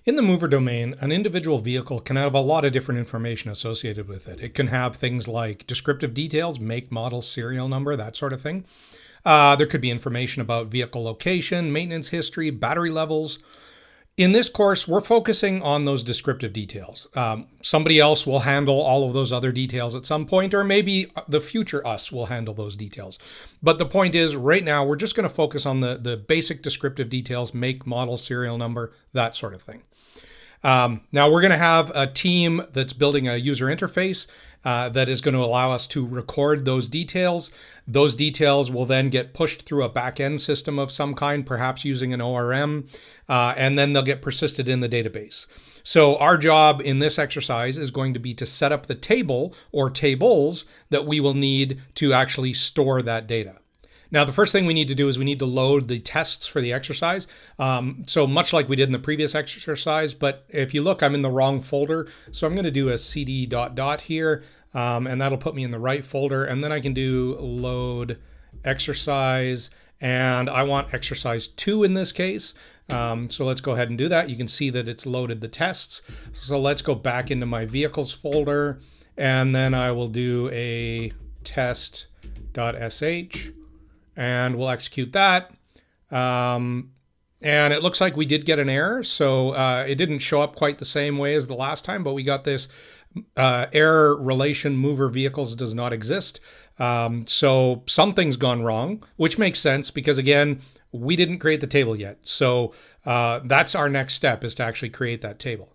In the mover domain, an individual vehicle can have a lot of different information associated with it. It can have things like descriptive details, make, model, serial number, that sort of thing. There could be information about vehicle location, maintenance history, battery levels. In this course, we're focusing on those descriptive details. Somebody else will handle all of those other details at some point, or maybe the future us will handle those details. But the point is, right now, we're just going to focus on the basic descriptive details, make, model, serial number, that sort of thing. Now we're going to have a team that's building a user interface that is going to allow us to record those details. Those details will then get pushed through a back-end system of some kind, perhaps using an ORM, and then they'll get persisted in the database. So our job in this exercise is going to be to set up the table or tables that we will need to actually store that data. Now, the first thing we need to do is we need to load the tests for the exercise. So much like we did in the previous exercise, but if you look, I'm in the wrong folder. So I'm going to do a cd ... here, and that'll put me in the right folder. And then I can do load exercise, and I want exercise 2 in this case. So let's go ahead and do that. You can see that it's loaded the tests. So let's go back into my vehicles folder, and then I will do a test.sh. And we'll execute that. And it looks like we did get an error. So it didn't show up quite the same way as the last time, but we got this error relation mover vehicles does not exist. So something's gone wrong, which makes sense because, again, we didn't create the table yet. So that's our next step, is to actually create that table.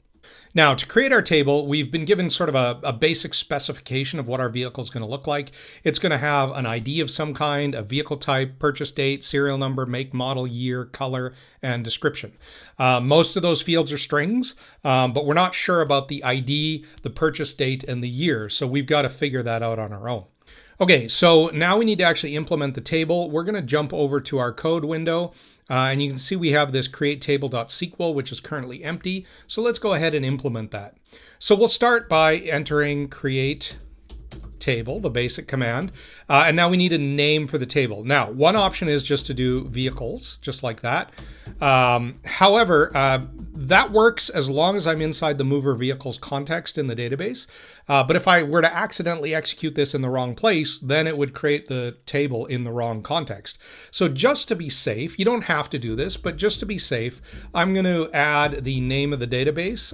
Now, to create our table, we've been given sort of a basic specification of what our vehicle is going to look like. It's going to have an ID of some kind, a vehicle type, purchase date, serial number, make, model, year, color, and description. Most of those fields are strings, but we're not sure about the ID, the purchase date, and the year. So we've got to figure that out on our own. Okay, so now we need to actually implement the table. We're going to jump over to our code window. And you can see we have this createtable.sql, which is currently empty. So let's go ahead and implement that. So we'll start by entering create table, the basic command. And now we need a name for the table. Now, one option is just to do vehicles, just like that. However, that works as long as I'm inside the mover vehicles context in the database. But if I were to accidentally execute this in the wrong place, then it would create the table in the wrong context. So just to be safe, you don't have to do this, but just to be safe, I'm going to add the name of the database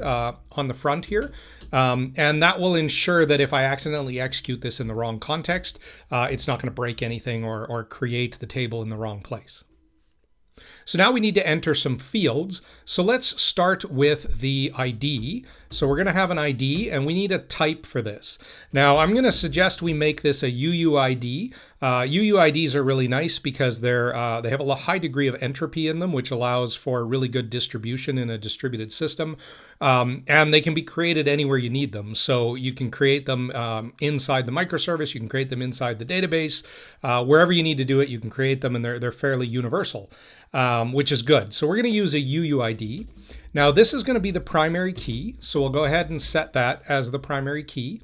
on the front here. And that will ensure that if I accidentally execute this in the wrong context, it's not going to break anything or create the table in the wrong place. So now we need to enter some fields. So let's start with the ID. So we're going to have an ID, and we need a type for this. Now I'm going to suggest we make this a UUID. UUIDs are really nice because they have a high degree of entropy in them, which allows for really good distribution in a distributed system. And they can be created anywhere you need them. So you can create them inside the microservice, you can create them inside the database. Wherever you need to do it, you can create them, and they're fairly universal, which is good. So we're going to use a UUID. Now this is going to be the primary key. So we'll go ahead and set that as the primary key.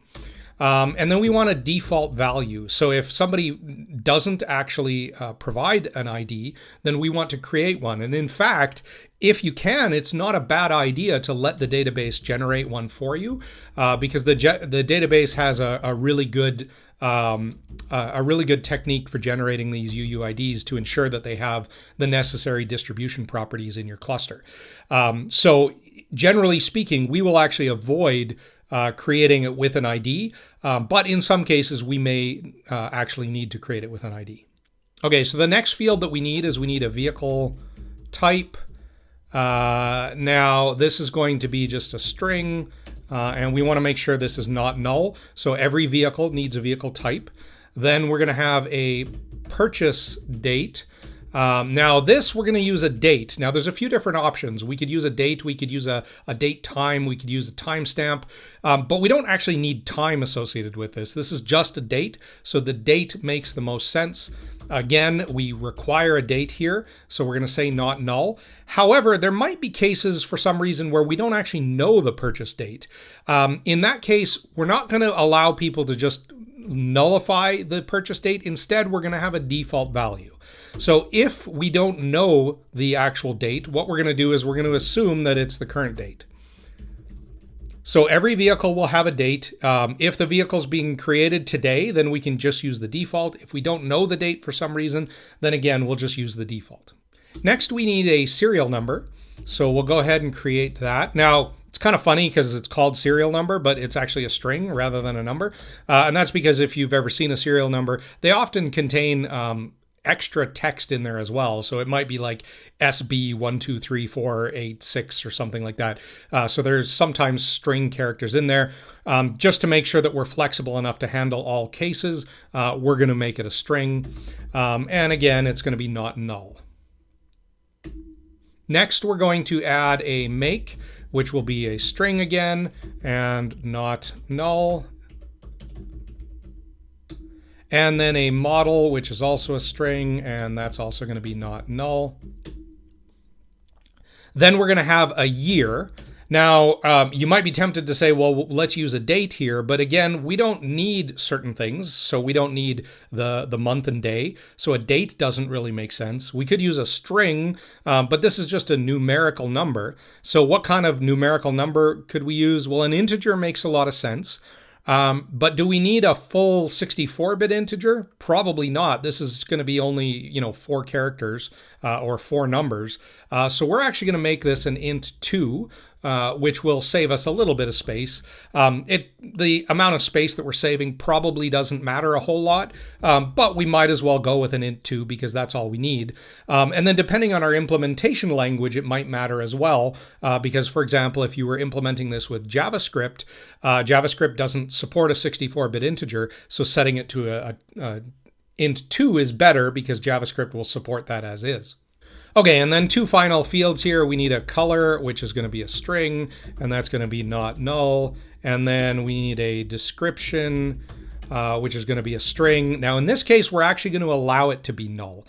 And then we want a default value. So if somebody doesn't actually provide an ID, then we want to create one. And in fact, if you can, it's not a bad idea to let the database generate one for you, because the database has a really good technique for generating these UUIDs to ensure that they have the necessary distribution properties in your cluster. So generally speaking, we will actually avoid creating it with an ID, but in some cases we may actually need to create it with an ID. Okay, so the next field that we need is we need a vehicle type. Now this is going to be just a string, and we want to make sure this is not null. So every vehicle needs a vehicle type. Then we're going to have a purchase date. Now this, we're going to use a date. Now there's a few different options. We could use a date, we could use a date time, we could use a timestamp, but we don't actually need time associated with this. This is just a date, so the date makes the most sense. Again, we require a date here, so we're going to say not null. However, there might be cases for some reason where we don't actually know the purchase date. In that case, we're not going to allow people to just nullify the purchase date. Instead, we're going to have a default value. So if we don't know the actual date, what we're going to do is we're going to assume that it's the current date. So every vehicle will have a date. If the vehicle is being created today, then we can just use the default. If we don't know the date for some reason, then again, we'll just use the default. Next, we need a serial number. So we'll go ahead and create that. Now, it's kind of funny because it's called serial number, but it's actually a string rather than a number. And that's because if you've ever seen a serial number, they often contain extra text in there as well. So it might be like SB123486 or something like that. So there's sometimes string characters in there. Just to make sure that we're flexible enough to handle all cases, we're going to make it a string. And again, it's going to be not null. Next, we're going to add a make, which will be a string again, and not null. And then a model, which is also a string, and that's also going to be not null. Then we're going to have a year. Now, you might be tempted to say, well, let's use a date here. But again, we don't need certain things. So we don't need the month and day. So a date doesn't really make sense. We could use a string, but this is just a numerical number. So what kind of numerical number could we use? Well, an integer makes a lot of sense. But do we need a full 64-bit integer? Probably not. This is going to be only, 4 characters or 4 numbers. So we're actually going to make this an int 2, which will save us a little bit of space. The amount of space that we're saving probably doesn't matter a whole lot, but we might as well go with an int 2 because that's all we need. And then depending on our implementation language, it might matter as well, because, for example, if you were implementing this with JavaScript, JavaScript doesn't support a 64-bit integer, so setting it to a int 2 is better because JavaScript will support that as is. Okay, and then 2 final fields here. We need a color, which is going to be a string, and that's going to be not null. And then we need a description, which is going to be a string. Now, in this case, we're actually going to allow it to be null.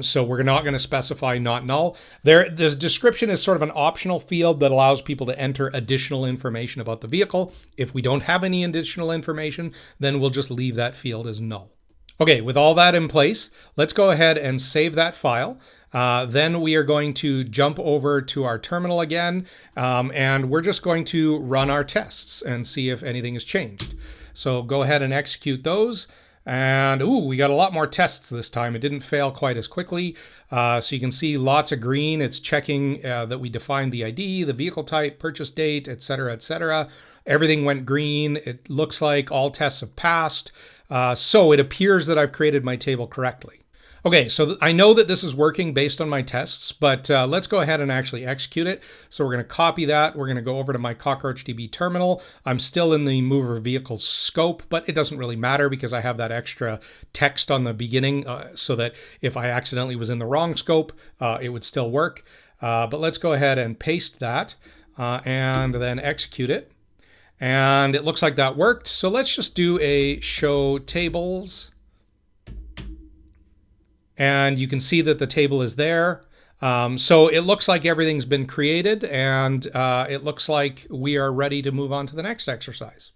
So we're not going to specify not null. The description is sort of an optional field that allows people to enter additional information about the vehicle. If we don't have any additional information, then we'll just leave that field as null. Okay, with all that in place, let's go ahead and save that file. Then we are going to jump over to our terminal again, and we're just going to run our tests and see if anything has changed. So go ahead and execute those. And we got a lot more tests this time. It didn't fail quite as quickly. So you can see lots of green. It's checking that we defined the ID, the vehicle type, purchase date, etc., etc. Everything went green. It looks like all tests have passed. So it appears that I've created my table correctly. Okay, so I know that this is working based on my tests, but let's go ahead and actually execute it. So we're going to copy that. We're going to go over to my Cockroach DB terminal. I'm still in the mover vehicle scope, but it doesn't really matter because I have that extra text on the beginning so that if I accidentally was in the wrong scope, it would still work. But let's go ahead and paste that and then execute it. And it looks like that worked. So let's just do a show tables. And you can see that the table is there. So it looks like everything's been created, and it looks like we are ready to move on to the next exercise.